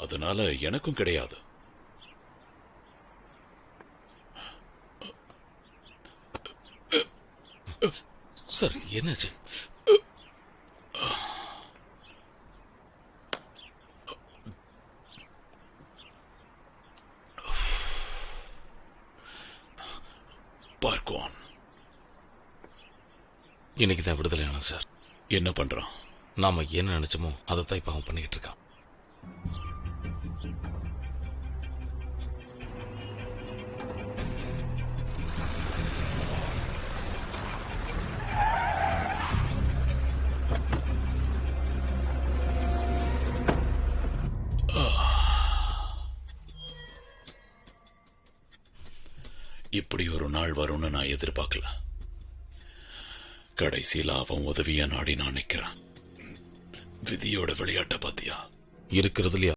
அதனால எனக்கும் கிடையாது. சார் என்னாச்சு? பார்க்குவான். இன்னைக்கு தான் விடுதலை ஆனா சார். என்ன பண்றான்? நாம என்ன நினைச்சோமோ அதை தான் இப்ப அவன் பண்ணிக்கிட்டு இருக்கான். இப்படி ஒரு நாள் வரும்னு நான் எதிர்பார்க்கல. கடைசியில அவன் உதவிய நாடி நான் நிக்கிறேன். விதியோட விளையாட்ட பாத்தியா? இருக்கிறதுலயே